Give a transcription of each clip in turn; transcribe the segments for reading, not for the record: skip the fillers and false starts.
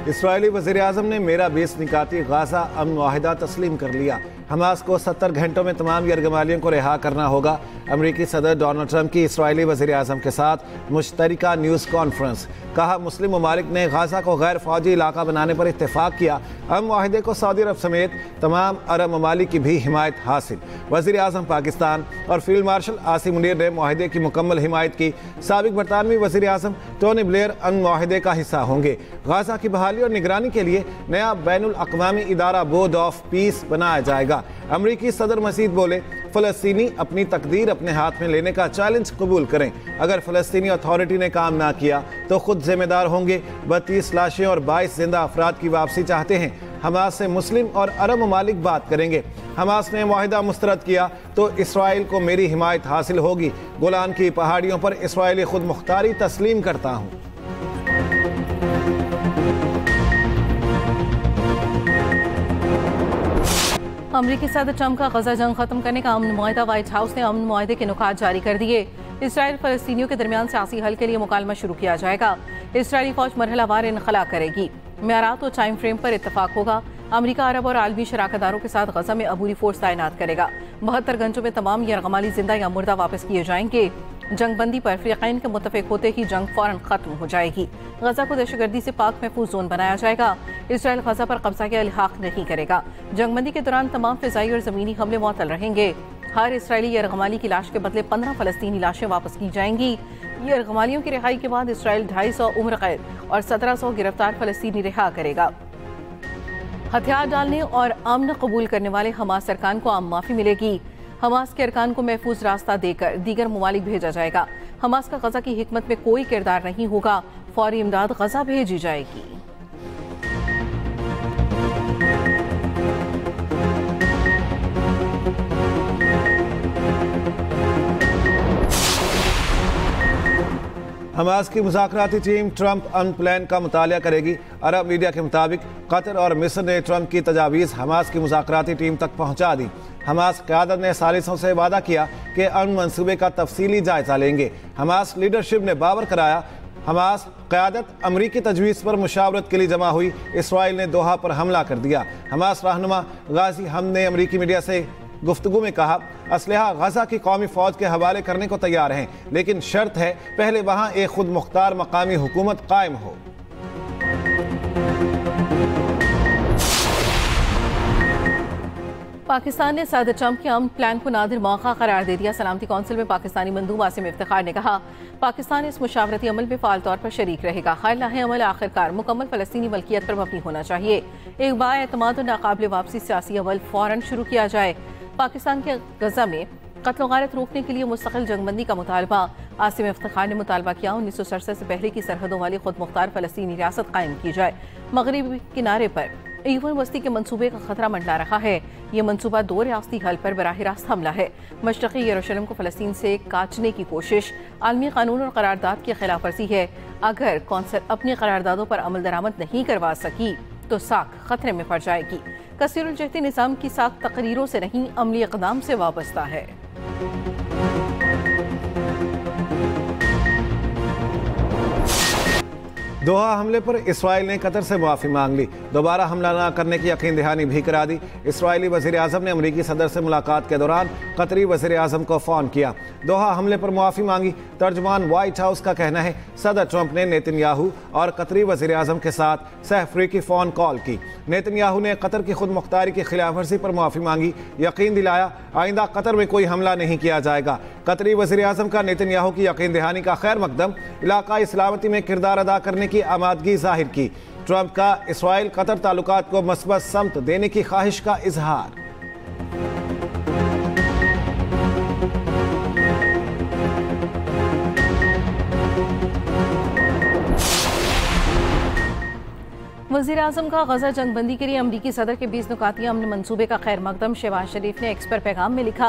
Israeli वज़ीर-ए-आज़म ने मेरा 20 निकाती गाज़ा अमन मुआहिदा तस्लीम कर लिया। हमास को 70 घंटों में तमाम यरगमालियों को रिहा करना होगा। अमरीकी सदर डोनाल्ड ट्रंप की इसराइली वज़ीर-ए-आज़म के साथ मुश्तरका न्यूज़ कॉन्फ्रेंस। कहा, मुस्लिम ममालिक ने गाज़ा को गैर फौजी इलाका बनाने पर इत्तेफाक किया। अमन मुआहिदे को सऊदी अरब समेत तमाम अरब ममालिक की भी हिमायत हासिल। वज़ीर-ए-आज़म पाकिस्तान और फील्ड मार्शल आसिम मुनीर ने मुआहिदे की मुकम्मल हिमायत की। साबिक बरतानवी वज़ीर-ए-आज़म टोनी ब्लेयर अमन मुआहिदे का हिस्सा होंगे। गाज़ा की बहाली और निगरानी के लिए नया बैनुल अक़वामी इदारा बोर्ड ऑफ पीस बनाया जाएगा। अमरीकी सदर मजीद बोले, फ़लस्तीनी अपनी तकदीर अपने हाथ में लेने का चैलेंज कबूल करें। अगर फ़लस्तीनी अथॉरिटी ने काम ना किया तो खुद जिम्मेदार होंगे। 32 लाशें और 22 जिंदा अफराद की वापसी चाहते हैं। हमास से मुस्लिम और अरब ममालिक बात करेंगे। हमास ने मुआहिदा मुस्तरद किया तो इसराइल को मेरी हिमायत हासिल होगी। गोलान की पहाड़ियों पर इसराइली खुद मुख्तारी तस्लीम करता हूँ। अमरीकी सदर ट्रंप का गजा जंग खत्म करने का अमन मुआहिदा। व्हाइट हाउस ने अमन मुआहिदे के नुकात जारी कर दिए। इसराइल फलस्तीनियों के दरमियान सियासी हल के लिए मुकालमा शुरू किया जाएगा। इसराइली फौज मरहलावार इनखला करेगी। म्यारात और टाइम फ्रेम पर इत्तफाक होगा। अमरीका अरब और आलमी शराकतदारों के साथ गजा में अबूरी फोर्स तैनात करेगा। 72 घंटों में तमाम यरगमाली जिंदा या मुर्दा वापस किए जाएंगे। जंगबंदी पर फ़रीक़ैन के मुत्तफ़िक़ होते ही जंग फौरन खत्म हो जाएगी। गजा को दहशतगर्दी से पाक महफूज जोन बनाया जाएगा। इसराइल गजा पर कब्जा के इल्हाक़ नहीं करेगा। जंगबंदी के दौरान तमाम फ़िज़ाई और ज़मीनी हमले मुअत्तल रहेंगे। हर इसराइली यरगमाली की लाश के बदले 15 फ़लस्तीनी लाशें वापस की जाएंगी। यरगमालियों की रिहाई के बाद इसराइल 250 उम्र कैद और 1700 गिरफ्तार फ़लस्तीनी रिहा करेगा। हथियार डालने और अमन कबूल करने वाले हमास अरकान को आम माफ़ी मिलेगी। हमास के अरकान को महफूज रास्ता देकर दीगर ममालिक भेजा जाएगा। हमास का गजा की हिकमत में कोई किरदार नहीं होगा। फौरी इमदाद गजा भेजी जाएगी। हमास की मुज़ाकराती टीम ट्रंप अमन प्लान का मुतालिया करेगी। अरब मीडिया के मुताबिक कतर और मिस्र ने ट्रंप की तजावीज़ हमास की मुज़ाकराती टीम तक पहुँचा दी। हमास क़यादत ने सालिसों से वादा किया कि अमन मंसूबे का तफसीली जायज़ा लेंगे। हमास लीडरशिप ने बावर कराया। हमास क़यादत अमरीकी तजवीज़ पर मुशावरत के लिए जमा हुई। इसराइल ने दोहा पर हमला कर दिया। हमास रहनुमा गाजी हम ने अमरीकी मीडिया से गुफ्तगू में कहा, असलहा गजा की कौमी फ़ौज के हवाले करने को तैयार हैं, लेकिन शर्त है पहले वहाँ एक खुद मुख्तार मकामी हुकूमत कायम हो। पाकिस्तान ने सदर ट्रंप के अमन प्लान को नादिर मौका करार दे दिया। सलामती कौंसिल में पाकिस्तानी मंदूब आसिम इफ्तिखार ने कहा, पाकिस्तान इस मुशावरती अमल में फ़ाल तौर पर शरीक रहेगा। खैर लाहे अमल आखिरकार मुकम्मल फ़लस्तीनी मलकियत पर मबनी होना चाहिए। एक बाएतमाद और नाकाबिल वापसी सियासी अमल फ़ौरन शुरू किया जाए। पाकिस्तान के गजा में कत्ल गारत रोकने के लिए मुस्तकिल जंगबंदी का मुतालबा। आसिम इफ्तिखार ने मुतालबा किया 1967 से पहले की सरहदों वाली खुद मुख्तार फ़लस्तीनी रियासत कायम की जाए। मगरबी किनारे पर ईवन बस्ती के मंसूबे का खतरा मंडरा रहा है। ये मंसूबा 2 रियासती हल पर बराह रास्त हमला है। मशरक़ी यरूशलेम को फ़लस्तीन से काटने की कोशिश आलमी कानून और करारदाद की खिलाफ वर्जी है। अगर कौंसिल अपनी करारदादों पर अमल दरामद नहीं करवा सकी तो साख खतरे में पड़ जाएगी। कसीरुल जहती निज़ाम की साख तकरीरों से नहीं, अमली इक़दाम से वाबस्ता है। दोहा हमले पर इसराइल ने कतर से माफ़ी मांग ली। दोबारा हमला न करने की यकीन दहानी भी करा दी। इसराइली वज़ीर-ए-आज़म ने अमरीकी सदर से मुलाकात के दौरान कतरी वज़ीर-ए-आज़म को फ़ोन किया। दोहा हमले पर माफ़ी मांगी। तर्जमान व्हाइट हाउस का कहना है, सदर ट्रंप ने नेतन्याहू और कतरी वज़ीर-ए-आज़म के साथ सहफ़रीकी फ़ोन कॉल की। नेतन्याहू ने कतर की खुद मुख्तारी की खिलाफ वर्जी पर माफ़ी मांगी। यकीन दिलाया आइंदा कतर में कोई हमला नहीं किया जाएगा। कतरी वज़ीर-ए-आज़म का नेतन्याहू की यकीन दहानी का खैर मकदम इलाकाई सलामती में किरदार अदा करने की आमादगी जाहिर की। ट्रंप का इसराइल कतर ताल्लुकात को मस्बत समत देने की ख्वाहिश का इजहार। वज़ीर-ए-आज़म का गजा जंगबंदी के लिए अमरीकी सदर के 20 नुकाती अमन मंसूबे का खैर मकदम। शहबाज शरीफ ने एक्स पर पैगाम में लिखा,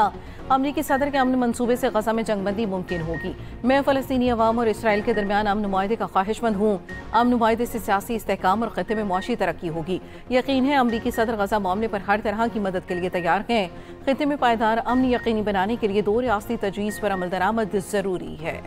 अमरीकी सदर के अमन मंसूबे से गजा में जंगबंदी मुमकिन होगी। मैं फ़लस्तीनी अवाम और इसराइल के दरमियान अमन मुआहिदे का ख्वाहिशमंद हूँ। अमन मुआहिदे से सियासी इस्तेहकाम और खत्ते में मुआशी तरक्की होगी। यकीन है अमरीकी सदर गजा मामले पर हर तरह की मदद के लिए तैयार हैं। खत्ते में पायदार अमन यकीनी बनाने के लिए 2 रियासती तजवीज़ पर अमल दरामद ज़रूरी है।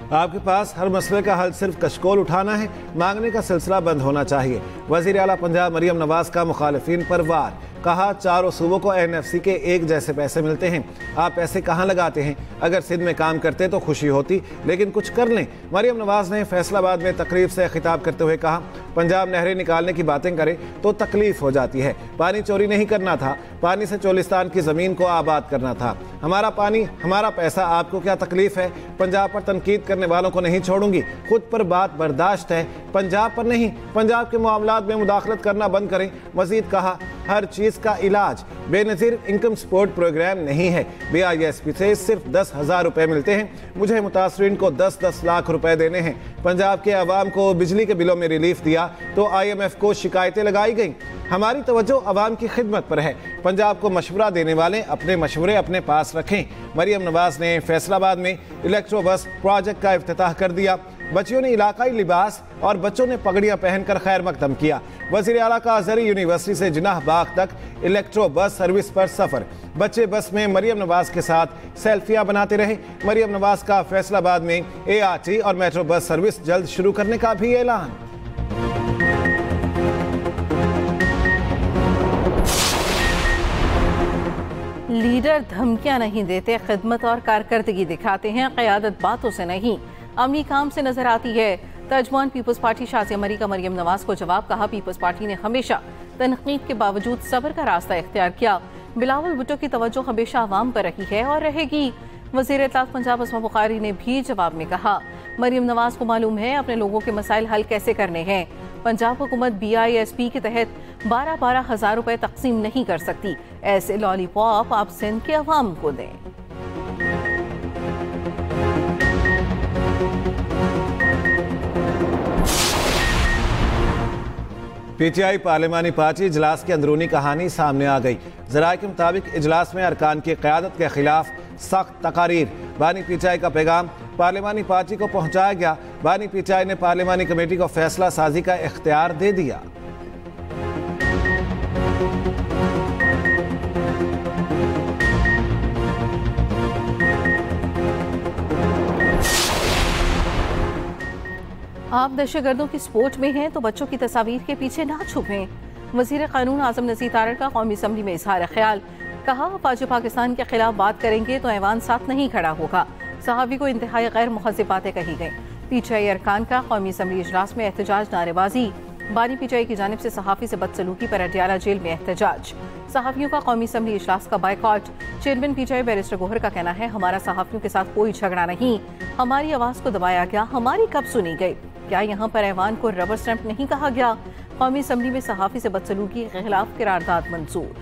आपके पास हर मसले का हल सिर्फ कशकोल उठाना है, मांगने का सिलसिला बंद होना चाहिए। वज़ीर आला पंजाब मरियम नवाज का मुखालिफिन पर वार, कहा चारों सूबों को NFC के एक जैसे पैसे मिलते हैं, आप पैसे कहाँ लगाते हैं? अगर सिंध में काम करते तो खुशी होती, लेकिन कुछ कर लें। मरियम नवाज ने फैसलाबाद में तकरीब से खिताब करते हुए कहा, पंजाब नहरें निकालने की बातें करे तो तकलीफ हो जाती है। पानी चोरी नहीं करना था, पानी से चोलिस्तान की ज़मीन को आबाद करना था। हमारा पानी हमारा पैसा, आपको क्या तकलीफ है? पंजाब पर तनकीद करने वालों को नहीं छोड़ूंगी, खुद पर बात बर्दाश्त है, पंजाब पर नहीं। पंजाब के मामलात में मुदाखलत करना बंद करें। मजीद कहा, हर चीज़ का इलाज बेनज़ीर इनकम सपोर्ट प्रोग्राम नहीं है। BISP से सिर्फ 10,000 रुपए मिलते हैं, मुझे मुतासरीन को 10-10 लाख रुपए देने हैं। पंजाब के अवाम को बिजली के बिलों में रिलीफ दिया तो IMF को शिकायतें लगाई गई। हमारी तवज्जो अवाम की खिदमत पर है। पंजाब को मशवरा देने वाले अपने मशवरे अपने पास रखें। मरियम नवाज ने फैसलाबाद में इलेक्ट्रो बस प्रोजेक्ट का इफ्तिताह कर दिया। बच्चियों ने इलाकाई लिबास और बच्चों ने पगड़ियां पहनकर खैर मकदम किया। वज़ीर आला का अज़हरी यूनिवर्सिटी से जिनाह बाग तक इलेक्ट्रो बस सर्विस पर सफ़र। बच्चे बस में मरियम नवाज के साथ सेल्फियां बनाते रहे। मरियम नवाज का फैसलाबाद में ART और मेट्रो बस सर्विस जल्द शुरू करने का भी ऐलान। लीडर धमकियां नहीं देते, खिदमत और कारकर्दगी दिखाते हैं, क़यादत बातों से नहीं अमली काम से नजर आती है। तर्जमान पीपल्स पार्टी शाज़िया मरी का मरियम नवाज को जवाब, कहा पीपल्स पार्टी ने हमेशा तनकीद के बावजूद सब्र का रास्ता इख्तियार किया। बिलावल भुट्टो की तवज्जो हमेशा अवाम पर रही है और रहेगी। वज़ीर इत्तलाफ पंजाब अस्मा बुखारी ने भी जवाब में कहा, मरियम नवाज को मालूम है अपने लोगों के मसाइल हल कैसे करने हैं। पंजाब हुकूमत BISP के तहत 12-12 हज़ार रुपए तकसीम नहीं कर सकती। ऐसे लॉलीपॉप आप सिंध के अवाम को दें। PTI पार्लिमानी पार्टी इजलास की अंदरूनी कहानी सामने आ गई। ज़राए के मुताबिक इजलास में अरकान की क़यादत के खिलाफ सख्त तकारीर। बानी PTI का पैगाम पार्लिमानी पार्टी को पहुंचाया गया। बानी PTI ने पार्लिमानी कमेटी को फैसला साजी का इख्तियार दे दिया। आप दहशतगर्दों की सपोर्ट में हैं तो बच्चों की तस्वीर के पीछे ना छुपें। वज़ीर क़ानून आज़म नज़ीर तारड़ का कौमी असम्बली में इजहार ख्याल, कहा फ़ौज पाकिस्तान के खिलाफ बात करेंगे तो ऐवान साथ नहीं खड़ा होगा। सहाफ़ी को इंतहाई गैर मुहज़्ज़िब बातें कही गई। PTI अरकान का कौमी असम्बली इजलास में एहतजाज, नारेबाजी। बानी PTI की जानिब से सहाफ़ी से बदसलूकी पर अडियाला जेल में एहतजाज। सहाफ़ियों का कौमी असम्बली इजलास का boycott. Chairman PTI barrister Gohar का कहना है, हमारा सहाफ़ियों के साथ कोई झगड़ा नहीं, हमारी आवाज़ को दबाया गया, हमारी कब सुनी गई? क्या यहाँ पर ऐवान को रबर स्टैंप नहीं कहा गया? कौमी असम्बली में सहाफ़ी से बदसलूकी के खिलाफ करारदाद मंजूर।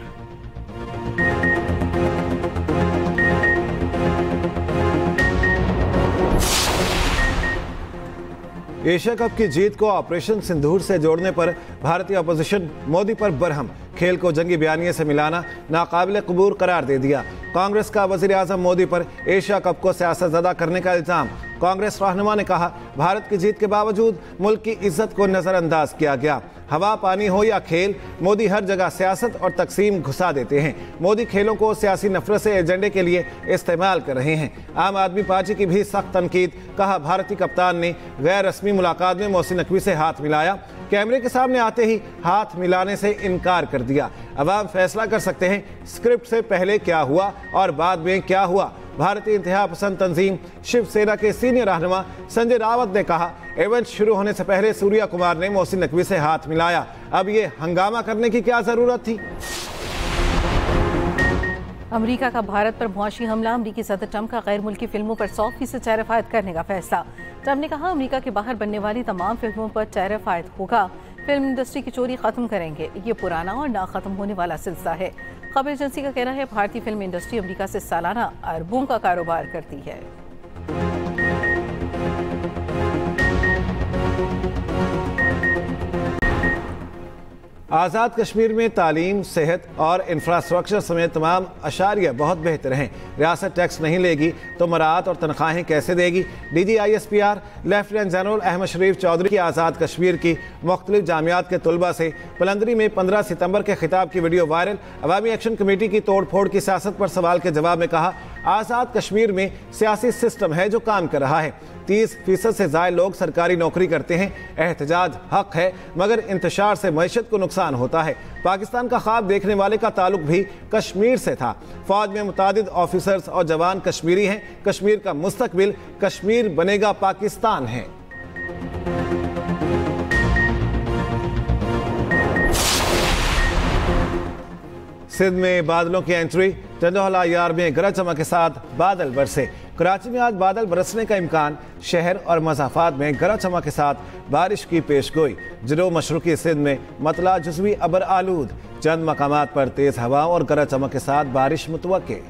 एशिया कप की जीत को ऑपरेशन सिंदूर से जोड़ने पर भारतीय अपोजिशन मोदी पर बरहम। खेल को जंगी बयानिए से मिलाना नाकाबिल कबूल करार दे दिया। कांग्रेस का वज़ीर आज़म मोदी पर एशिया कप को सियासतज़दा करने का इल्ज़ाम। कांग्रेस रहनुमा ने कहा, भारत की जीत के बावजूद मुल्क की इज्जत को नज़रअंदाज किया गया। हवा, पानी हो या खेल, मोदी हर जगह सियासत और तकसीम घुसा देते हैं। मोदी खेलों को सियासी नफरत से एजेंडे के लिए इस्तेमाल कर रहे हैं। आम आदमी पार्टी की भी सख्त तनकीद। कहा, भारतीय कप्तान ने गैर रस्मी मुलाकात में मोहसिन नकवी से हाथ मिलाया, कैमरे के सामने आते ही हाथ मिलाने से इनकार कर दिया। अवाम फैसला कर सकते हैं स्क्रिप्ट से पहले क्या हुआ और बाद में क्या हुआ। भारतीय इंतहा पसंद तंजीम शिवसेना के सीनियर रहनुमा संजय रावत ने कहा, इवेंट शुरू होने से पहले सूर्या कुमार ने मोहसिन नकवी से हाथ मिलाया, अब ये हंगामा करने की क्या जरूरत थी? अमेरिका का भारत पर मुआशी हमला, अमेरिकी सदर ट्रंप का गैर मुल्की फिल्मों पर 100% टैरिफ आयद करने का फैसला। ट्रंप ने कहा, अमेरिका के बाहर बनने वाली तमाम फिल्मों पर टैरिफ आयद होगा। फिल्म इंडस्ट्री की चोरी खत्म करेंगे, ये पुराना और ना खत्म होने वाला सिलसिला है। खबर एजेंसी का कहना है, भारतीय फिल्म इंडस्ट्री अमेरिका से सालाना अरबों का कारोबार करती है। आज़ाद कश्मीर में तालीम, सेहत और इंफ्रास्ट्रक्चर समेत तमाम अशारिया बहुत बेहतर हैं। रियासत टैक्स नहीं लेगी तो मराहत और तनख्वाहें कैसे देगी? DG ISPR lieutenant general Ahmed Sharif Chaudhry की आज़ाद कश्मीर की मुख्तलिफ जामियात के तलबा से पलंदरी में 15 सितंबर के खिताब की वीडियो वायरल। अवामी एक्शन कमेटी की तोड़ फोड़ की सियासत पर सवाल के जवाब में कहा, आज़ाद कश्मीर में सियासी सिस्टम है जो काम कर रहा है। 30% से ज़्यादा लोग सरकारी नौकरी करते हैं। एहतजाज हक है, मगर इंतशार से मईशत को नुकसान होता है। पाकिस्तान का ख्वाब देखने वाले का ताल्लुक भी कश्मीर से था। फौज में मुतादिद ऑफिसर्स और जवान कश्मीरी हैं। कश्मीर का मुस्तकबिल कश्मीर बनेगा पाकिस्तान है। सिंध में बादलों की एंट्री। टंडोला यार में गरज चमक के साथ बादल बरसे। कराची में आज बादल बरसने का इम्कान। शहर और मज़ाफ़ात में गरज चमक के साथ बारिश की पेशगोई। जनूब मशरक़ी सिंध में मतला जुज़वी अबर आलूद। चंद मकामात पर तेज़ हवा और गरज चमक के साथ बारिश मुतवक्के।